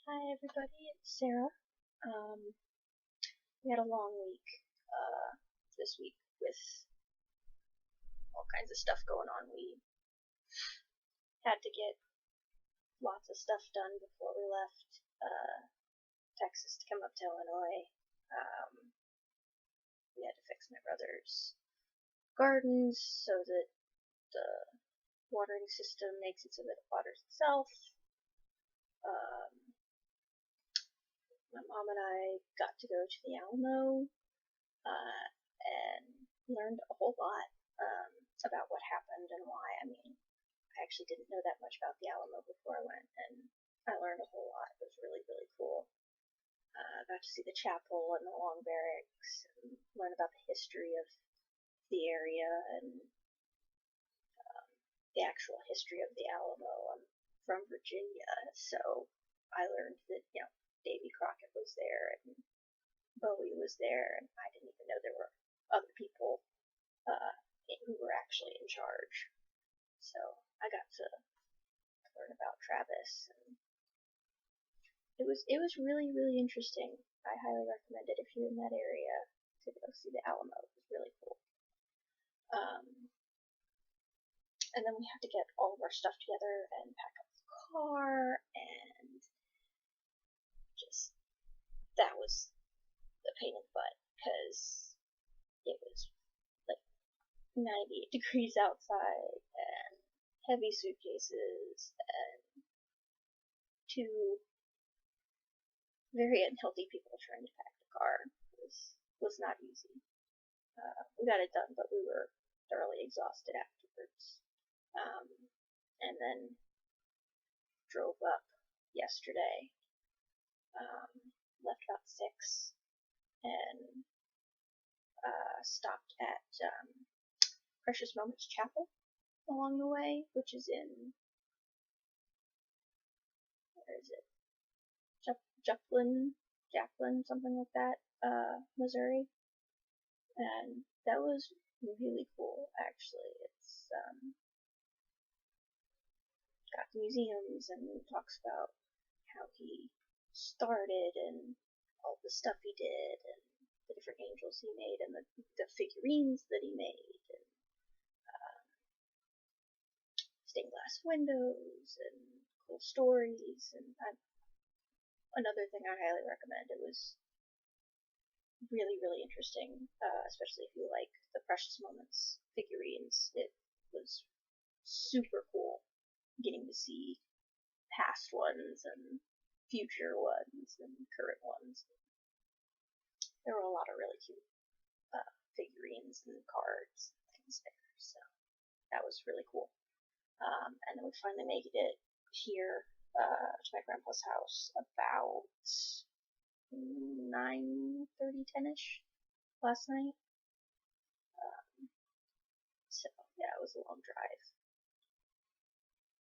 Hi everybody, it's Sarah. Um, we had a long week this week with all kinds of stuff going on. We had to get lots of stuff done before we left Texas to come up to Illinois. We had to fix my brother's gardens so that the watering system makes it so that it waters itself. My mom and I got to go to the Alamo and learned a whole lot about what happened and why. I mean, I actually didn't know that much about the Alamo before I went, and I learned a whole lot. It was really, really cool. I got to see the chapel and the long barracks and learn about the history of the area and the actual history of the Alamo. I'm from Virginia, so I learned that, Davy Crockett was there and Bowie was there, and I didn't even know there were other people who were actually in charge. So I got to learn about Travis, and it was really, really interesting. I highly recommend it if you're in that area to go see the Alamo. It was really cool. And then we had to get all of our stuff together and pack up the car, and just that was a pain in the butt because it was like 98 degrees outside and heavy suitcases and two very unhealthy people trying to pack the car was not easy. We got it done, but we were thoroughly exhausted afterwards. And then drove up yesterday, left about 6, and stopped at Precious Moments Chapel along the way, which is in, where is it? Joplin, something like that, Missouri. And that was really cool, actually. It's got museums and talks about how he started and all the stuff he did and the different angels he made and the figurines that he made and stained glass windows and cool stories. And another thing I highly recommend. It was really, really interesting, especially if you like the Precious Moments figurines. It was super cool getting to see past ones and future ones and current ones. There were a lot of really cute figurines and cards and things there, so that was really cool. And then we finally made it here to my grandpa's house about 9:30, 10ish last night. So yeah, it was a long drive,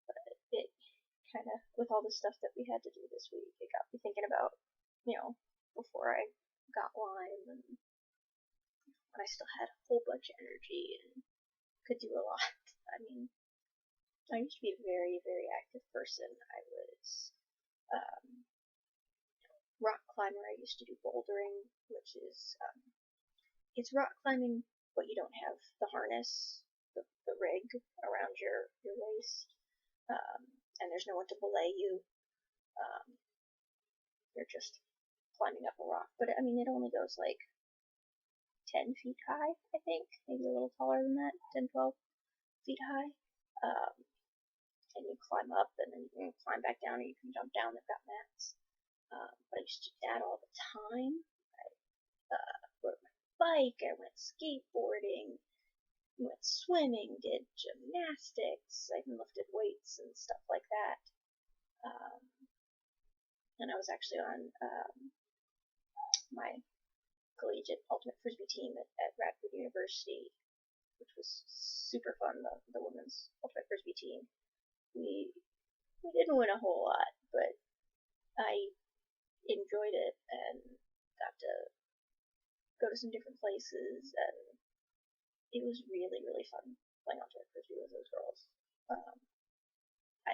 but it kind of, with all the stuff that we had to do this week, it got me thinking about, before I got Lyme and when I still had a whole bunch of energy and could do a lot. I mean, I used to be a very, very active person. I was rock climber. I used to do bouldering, which is it's rock climbing, but you don't have the harness, the rig around your waist, and there's no one to belay you. You're just climbing up a rock, but I mean, it only goes like 10 feet high, I think, maybe a little taller than that, 10, 12 feet high. And you climb up, and then you can climb back down, or you can jump down. They've got mats. But I used to do that all the time. I rode my bike, I went skateboarding, went swimming, did gymnastics, I even lifted weights and stuff like that. And I was actually on my collegiate ultimate frisbee team at Radford University, which was super fun. The women's ultimate frisbee team. We didn't win a whole lot, but I enjoyed it and got to go to some different places, and it was really, really fun playing ultimate frisbee with those girls. I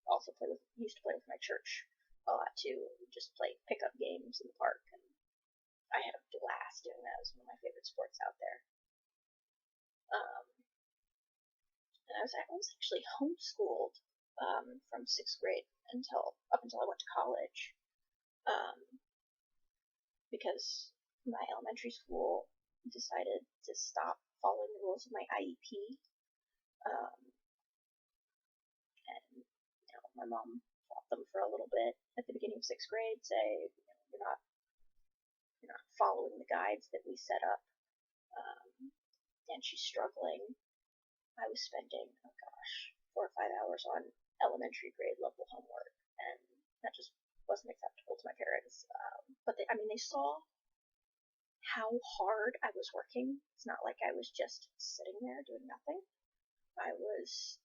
also used to play with my church a lot too. We just play pickup games in the park, and I had a blast doing that. It was one of my favorite sports out there. And I was actually homeschooled from 6th grade up until I went to college, because my elementary school decided to stop following the rules of my IEP, and my mom fought them for a little bit at the beginning of 6th grade, say you're not following the guides that we set up, and she's struggling. I was spending 4 or 5 hours on elementary grade level homework, and that just wasn't acceptable to my parents. But they saw how hard I was working. It's not like I was just sitting there doing nothing. I was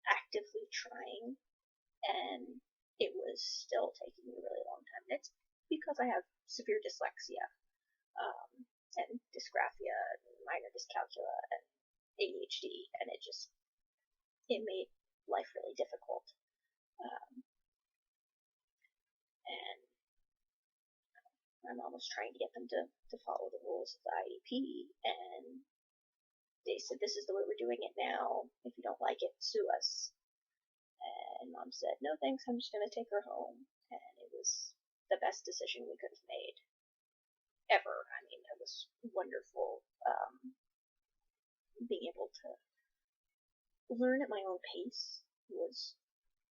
actively trying, and it was still taking me a really long time. It's because I have severe dyslexia, and dysgraphia, and minor dyscalculia, and ADHD, and it made life really difficult. And my mom was trying to get them to follow the rules of the IEP, and they said, this is the way we're doing it now. If you don't like it, sue us. And Mom said, no thanks, I'm just going to take her home. And it was the best decision we could have made ever. It was wonderful, being able to learn at my own pace was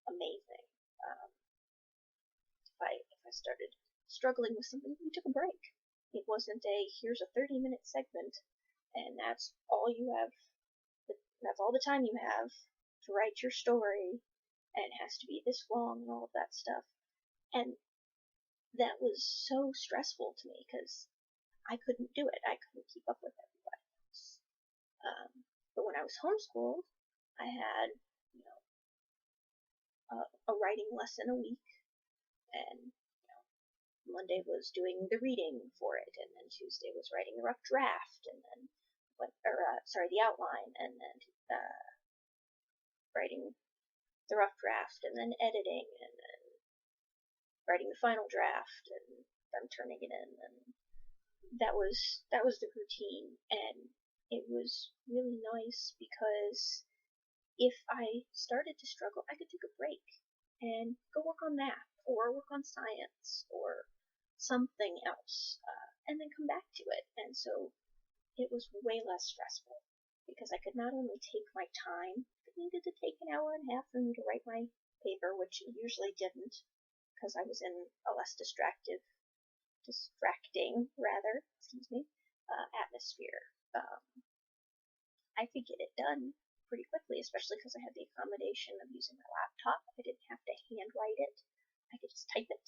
amazing. If I started struggling with something, we took a break. It wasn't here's a 30-minute segment, and that's all you have. That's all the time you have to write your story, and it has to be this long and all of that stuff. And that was so stressful to me because I couldn't do it. I couldn't keep up with everybody else. But when I was homeschooled, I had a writing lesson a week, and Monday was doing the reading for it, and then Tuesday was writing the rough draft, and then the outline, and then writing the rough draft, and then editing, and then writing the final draft, and then turning it in, and that was the routine. And it was really nice because if I started to struggle, I could take a break and go work on math or work on science or something else, and then come back to it. And so it was way less stressful because I could not only take my time, it needed to take an hour and a half for me to write my paper, which it usually didn't because I was in a less distracting atmosphere. I could get it done pretty quickly, especially because I had the accommodation of using my laptop. I didn't have to handwrite it. I could just type it.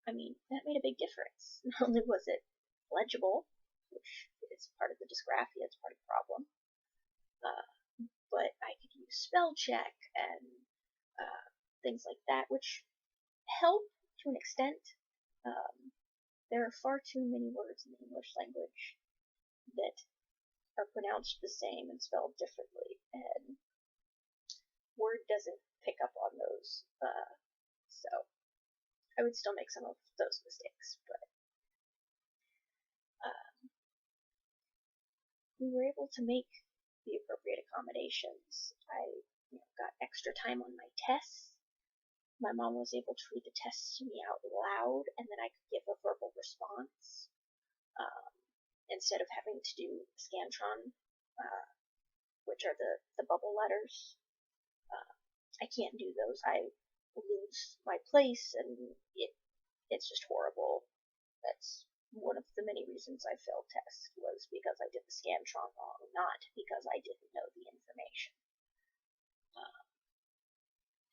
And that made a big difference. Not only was it legible, which is part of the dysgraphia, it's part of the problem, but I could use spell check and things like that, which help to an extent. There are far too many words in the English language that are pronounced the same and spelled differently, and Word doesn't pick up on those, so I would still make some of those mistakes, but we were able to make the appropriate accommodations. I got extra time on my tests. My mom was able to read the tests to me out loud, and then I could give a verbal response instead of having to do Scantron, which are the bubble letters. I can't do those. I lose my place, and it's just horrible. That's one of the many reasons I failed tests, was because I did the Scantron wrong, not because I didn't know the information.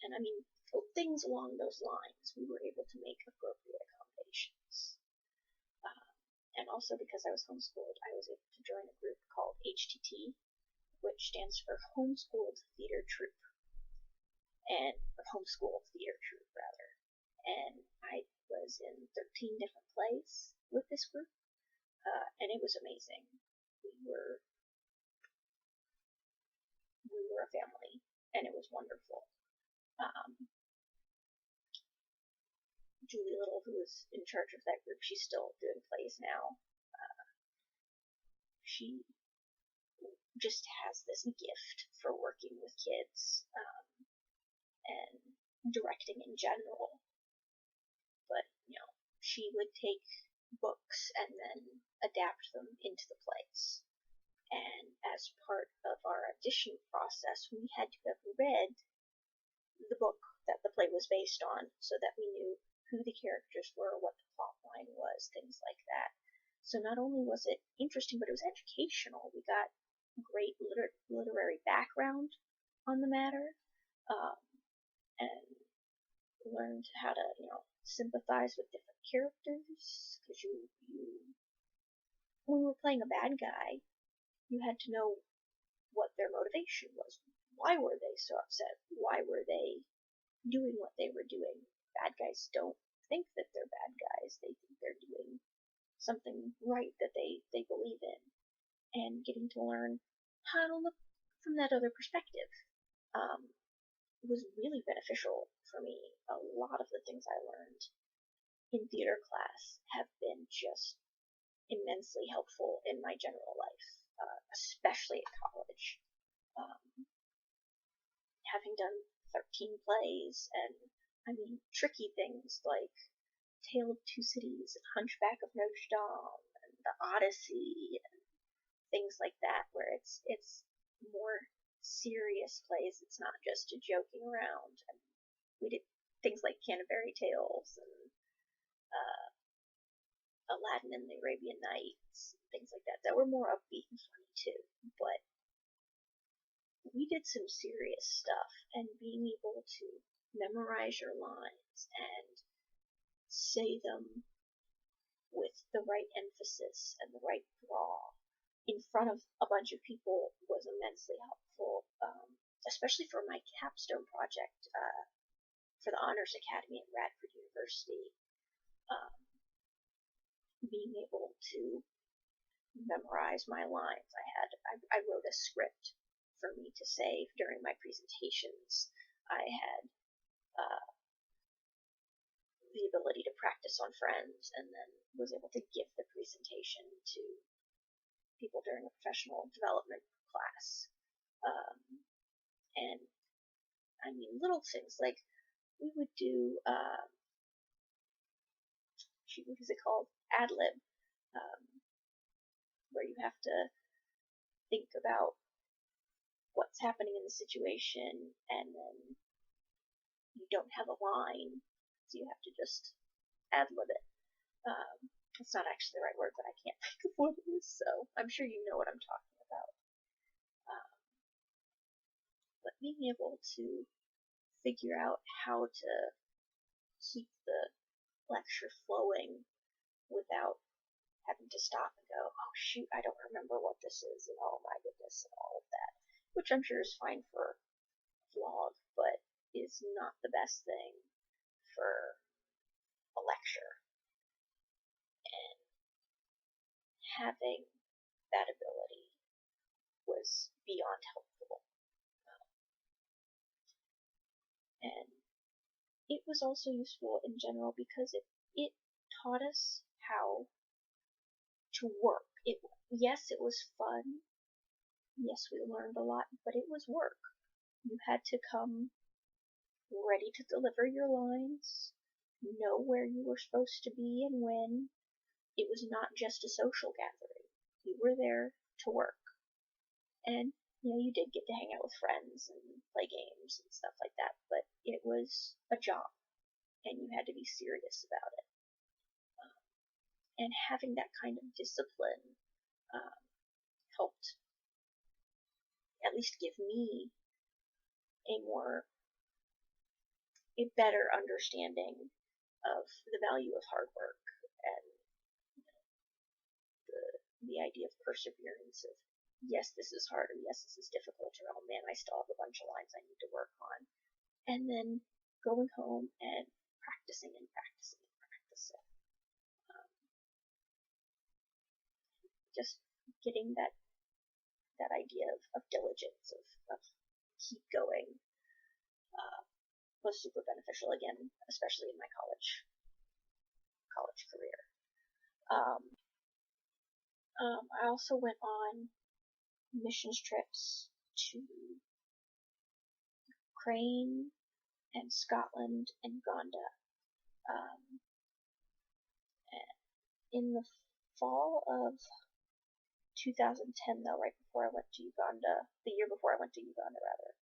And things along those lines, we were able to make appropriate accommodations. And also because I was homeschooled, I was able to join a group called HTT, which stands for Homeschooled Theater Troupe, or Homeschool Theater Troupe, rather. And I was in 13 different plays with this group, and it was amazing. We were a family, and it was wonderful. Julie Little, who was in charge of that group, she's still doing plays now. She just has this gift for working with kids and directing in general. But, she would take books and then adapt them into the plays. And as part of our audition process, we had to have read the book that the play was based on so that we knew who the characters were, what the plot line was, things like that. So not only was it interesting, but it was educational. We got great literary background on the matter, and learned how to, sympathize with different characters, because when you were playing a bad guy, you had to know what their motivation was. Why were they so upset? Why were they doing what they were doing? Bad guys don't think that they're bad guys. They think they're doing something right that they believe in. And getting to learn how to look from that other perspective was really beneficial for me. A lot of the things I learned in theater class have been just immensely helpful in my general life, especially at college. Having done 13 plays, and tricky things like Tale of Two Cities and Hunchback of Notre Dame and The Odyssey and things like that, where it's more serious plays. It's not just a joking around. And we did things like Canterbury Tales and Aladdin and the Arabian Nights, things like that were more upbeat and funny too. But we did some serious stuff, and being able to memorize your lines and say them with the right emphasis and the right draw in front of a bunch of people was immensely helpful, especially for my capstone project for the Honors Academy at Radford University. Being able to memorize my lines. I wrote a script for me to say during my presentations. I had the ability to practice on friends, and then was able to give the presentation to people during a professional development class. And little things like we would do, what is it called? Ad lib, where you have to think about what's happening in the situation, and then you don't have a line, so you have to just ad lib it. It's not actually the right word, but I can't think of what it is, so I'm sure you know what I'm talking about. But being able to figure out how to keep the lecture flowing without having to stop and go, oh shoot, I don't remember what this is, and oh my goodness, and all of that, which I'm sure is fine for a vlog, but is not the best thing for a lecture. And having that ability was beyond helpful. And it was also useful in general because it taught us how to work. Yes, it was fun. Yes, we learned a lot, but it was work. You had to come ready to deliver your lines, know where you were supposed to be and when. It was not just a social gathering. You were there to work. And, you did get to hang out with friends and play games and stuff like that, but it was a job, and you had to be serious about it. And having that kind of discipline helped at least give me a better understanding of the value of hard work and the idea of perseverance, of yes, this is hard, or yes, this is difficult, or oh man, I still have a bunch of lines I need to work on. And then going home and practicing and practicing and practicing. Just getting that idea of diligence, of keep going. was super beneficial again, especially in my college career. I also went on missions trips to Ukraine and Scotland and Uganda. In the fall of 2010, though, right before I went to Uganda, the year before I went to Uganda, rather,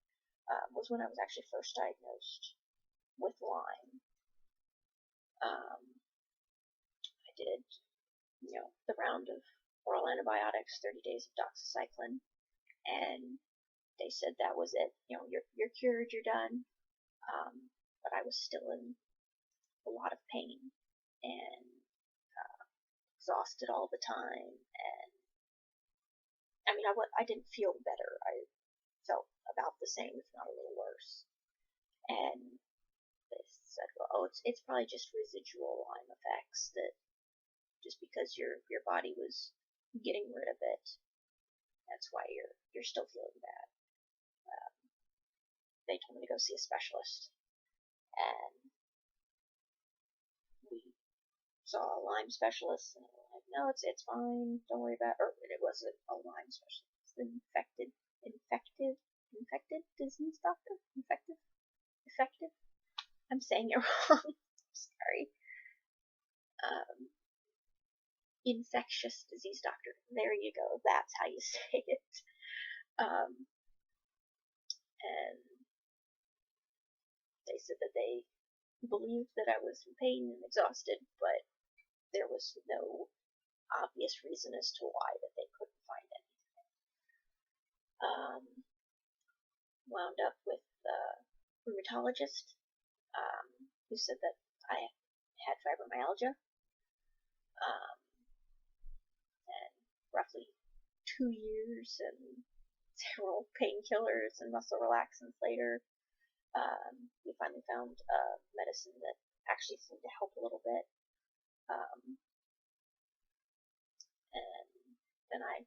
was when I was actually first diagnosed with Lyme. I did, the round of oral antibiotics, 30 days of doxycycline, and they said that was it. You're cured, you're done. But I was still in a lot of pain and exhausted all the time, and I didn't feel better. I felt about the same, if not a little worse. And they said, well, it's probably just residual Lyme effects, that just because your body was getting rid of it, that's why you're still feeling bad. They told me to go see a specialist, and we saw a Lyme specialist, and they were like, no, it's fine, don't worry about it. Or it wasn't a Lyme specialist, it was an infected disease doctor? Effective? I'm saying it wrong. Sorry. Infectious disease doctor. There you go. That's how you say it. And they said that they believed that I was in pain and exhausted, but there was no obvious reason as to why, that they couldn't find anything. Wound up with a rheumatologist who said that I had fibromyalgia, and roughly 2 years and several painkillers and muscle relaxants later, we finally found a medicine that actually seemed to help a little bit. And then I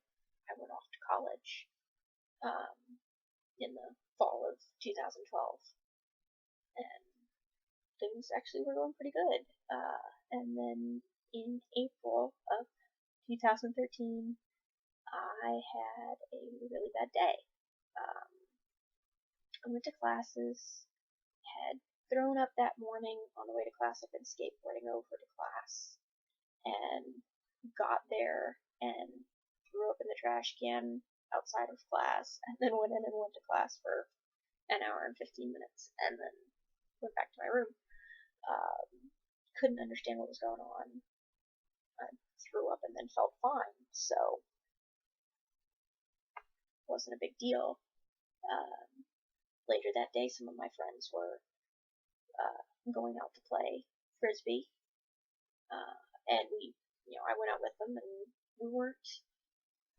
went off to college in the fall of 2012, and things actually were going pretty good. And then in April of 2013, I had a really bad day. I went to classes, had thrown up that morning on the way to class. I'd been skateboarding over to class, and got there and threw up in the trash can outside of class, and then went in and went to class for an hour and 15 minutes, and then went back to my room. Couldn't understand what was going on. I threw up and then felt fine, so wasn't a big deal. Later that day, some of my friends were going out to play frisbee, and I went out with them, and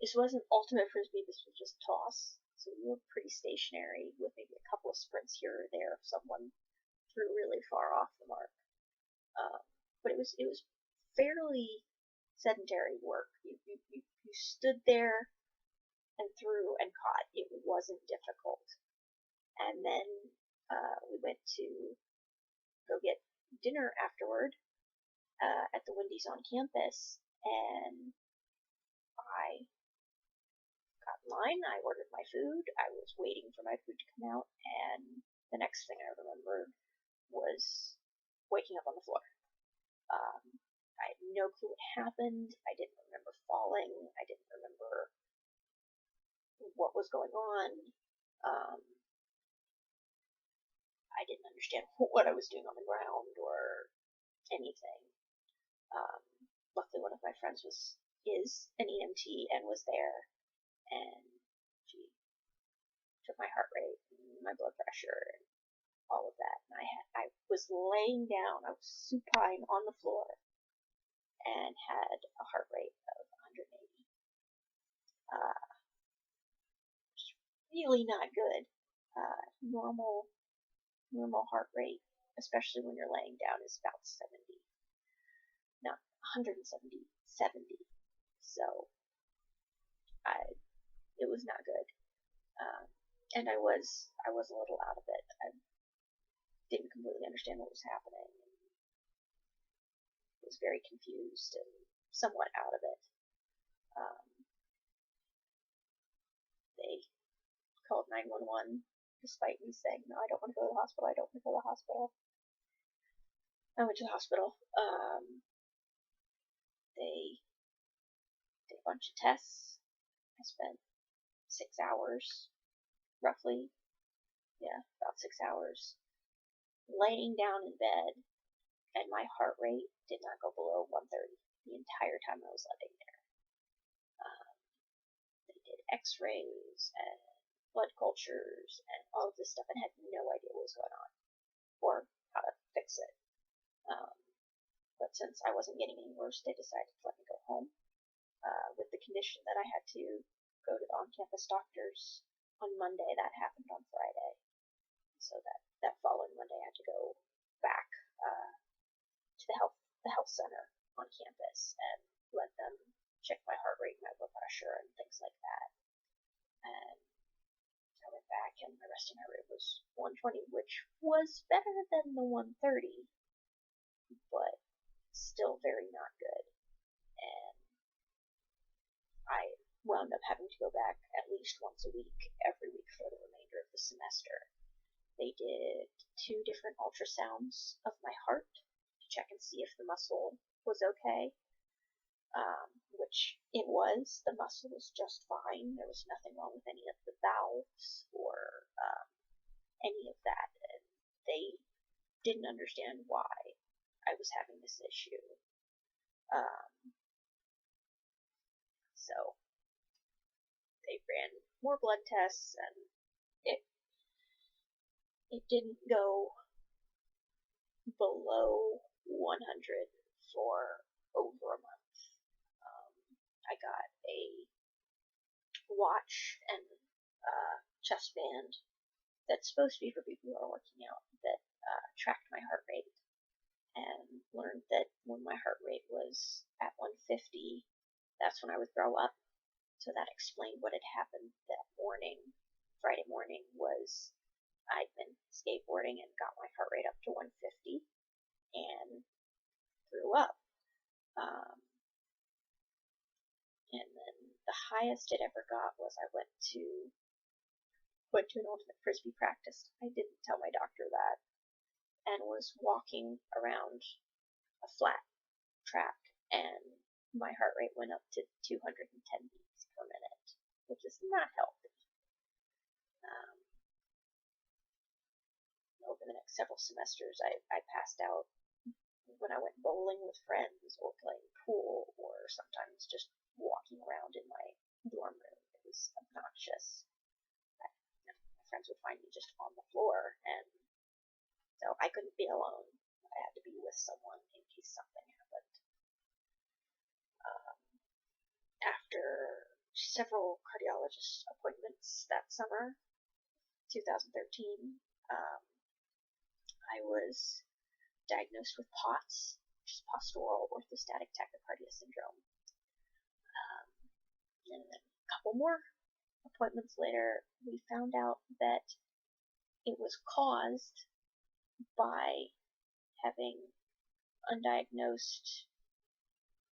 this wasn't ultimate frisbee, this was just toss, so we were pretty stationary, with maybe a couple of sprints here or there if someone threw really far off the mark. But it was fairly sedentary work. You stood there and threw and caught. It wasn't difficult. And then we went to go get dinner afterward at the Wendy's on campus, and I got in line. I ordered my food. I was waiting for my food to come out, and the next thing I remembered was waking up on the floor. I had no clue what happened. I didn't remember falling. I didn't remember what was going on. I didn't understand what I was doing on the ground or anything. Luckily, one of my friends is an EMT and was there, and she took my heart rate and my blood pressure and all of that. And I was laying down. I was supine on the floor and had a heart rate of 180. Really not good. Normal heart rate, especially when you're laying down, is about 70. Not 170, 70. So it was not good. And I was a little out of it. I didn't understand what was happening. And was very confused and somewhat out of it. They called 911 despite me saying, no, I don't want to go to the hospital, I don't want to go to the hospital. I went to the hospital. They did a bunch of tests. I spent 6 hours, roughly, about 6 hours, laying down in bed, and my heart rate did not go below 130 the entire time I was laying there. They did x-rays and blood cultures and all of this stuff and had no idea what was going on or how to fix it. But since I wasn't getting any worse, they decided to let me go home with the condition that I had to go to the on-campus doctors on Monday. That happened on Friday. So that following Monday I had to go back to the health center on campus and let them check my heart rate, my blood pressure, and things like that. And I went back, and my resting heart rate was 120, which was better than the 130, but still very not good. And I wound up having to go back at least once a week, every week for the remainder of the semester. They did 2 different ultrasounds of my heart to check and see if the muscle was okay, which it was. The muscle was just fine. There was nothing wrong with any of the valves or any of that. And they didn't understand why I was having this issue. So they ran more blood tests, and it didn't go below 100 for over a month. I got a watch and chest band that's supposed to be for people who are working out that tracked my heart rate, and learned that when my heart rate was at 150, that's when I would throw up. So that explained what had happened that morning. Friday morning was I'd been skateboarding and got my heart rate up to 150 and threw up. And then the highest it ever got was I went to an ultimate frisbee practice. I didn't tell my doctor that, and was walking around a flat track, and my heart rate went up to 210 beats per minute, which is not healthy. Over the next several semesters, I passed out when I went bowling with friends or playing pool or sometimes just walking around in my dorm room. It was obnoxious. My friends would find me just on the floor, and so I couldn't be alone. I had to be with someone in case something happened. After several cardiologist appointments that summer, 2013, I was diagnosed with POTS, which is postural orthostatic tachycardia syndrome. And then a couple more appointments later, we found out that it was caused by having undiagnosed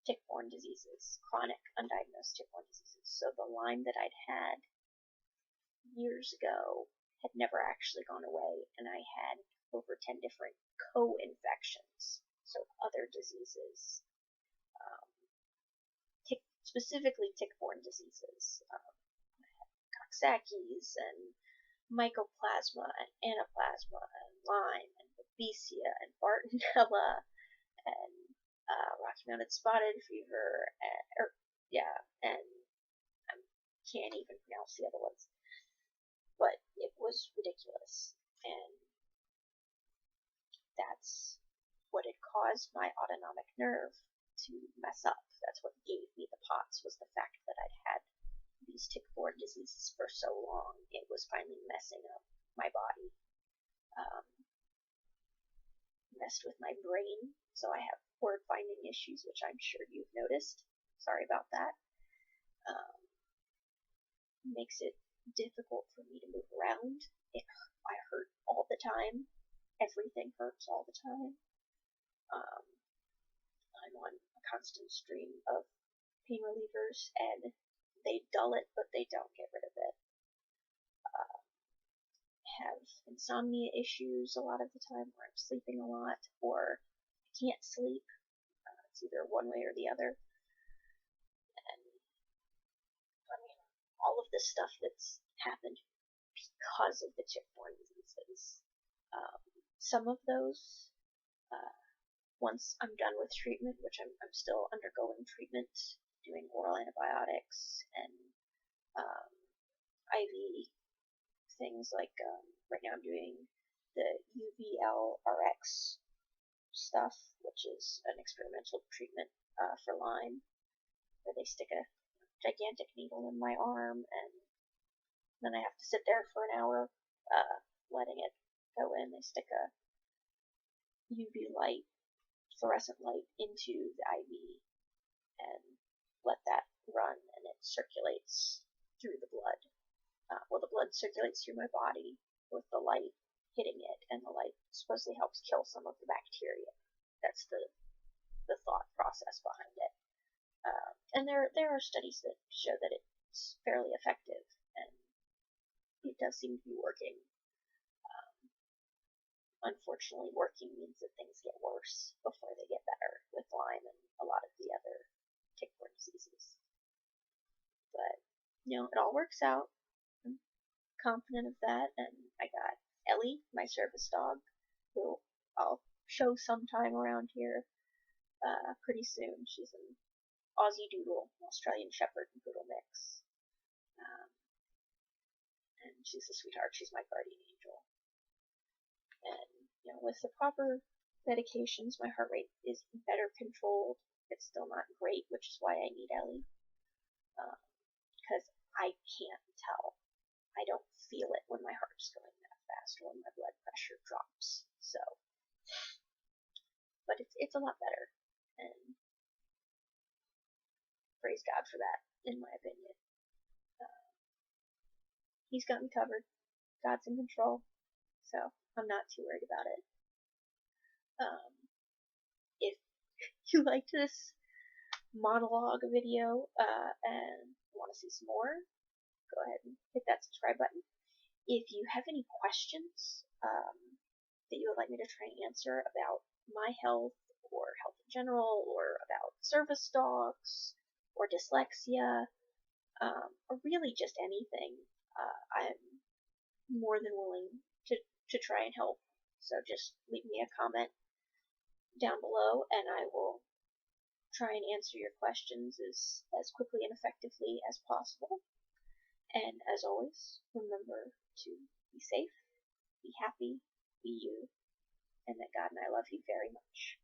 tick-borne diseases, chronic undiagnosed tick-borne diseases. So the Lyme that I'd had years ago had never actually gone away, and I had over 10 different co-infections, so other diseases, specifically tick-borne diseases. I had Coxsackies and Mycoplasma and Anaplasma and Lyme and Babesia and Bartonella and Rocky Mountain Spotted Fever and I can't even pronounce the other ones. But it was ridiculous, and that's what had caused my autonomic nerve to mess up. That's what gave me the POTS, was the fact that I'd had these tick-borne diseases for so long. It was finally messing up my body. Messed with my brain, so I have word-finding issues, which I'm sure you've noticed. Sorry about that. Makes it difficult for me to move around. I hurt all the time. everything hurts all the time. I'm on a constant stream of pain relievers, and they dull it, but they don't get rid of it. Have insomnia issues a lot of the time where I'm sleeping a lot, or I can't sleep. It's either one way or the other. And I mean, all of this stuff that's happened because of the tick-borne diseases. Some of those, once I'm done with treatment, which I'm still undergoing treatment, doing oral antibiotics and IV things like, right now I'm doing the UVLRX stuff, which is an experimental treatment for Lyme, where they stick a gigantic needle in my arm, and then I have to sit there for an hour letting it go in. They stick a UV light, fluorescent light, into the IV and let that run, and it circulates through the blood. Well, the blood circulates through my body with the light hitting it, and the light supposedly helps kill some of the bacteria. That's the thought process behind it. And there are studies that show that it's fairly effective, and it does seem to be working. Unfortunately, working means that things get worse before they get better with Lyme and a lot of the other tick-borne diseases. But, it all works out. I'm confident of that, and I got Ellie, my service dog, who I'll show sometime around here pretty soon. She's an Aussie Doodle, Australian Shepherd and Poodle mix. And she's a sweetheart. She's my guardian angel. And, with the proper medications, my heart rate is better controlled. It's still not great, which is why I need Ellie. Because I can't tell. I don't feel it when my heart's going that fast or when my blood pressure drops. So, but it's a lot better, and praise God for that, in my opinion. He's got me covered. God's in control, so I'm not too worried about it. If you liked this monologue video and want to see some more, go ahead and hit that subscribe button. If you have any questions that you would like me to try and answer about my health or health in general, or about service dogs or dyslexia, or really just anything, I'm more than willing to try and help. So just leave me a comment down below, and I will try and answer your questions as quickly and effectively as possible. And as always, remember to be safe, be happy, be you, and that God and I love you very much.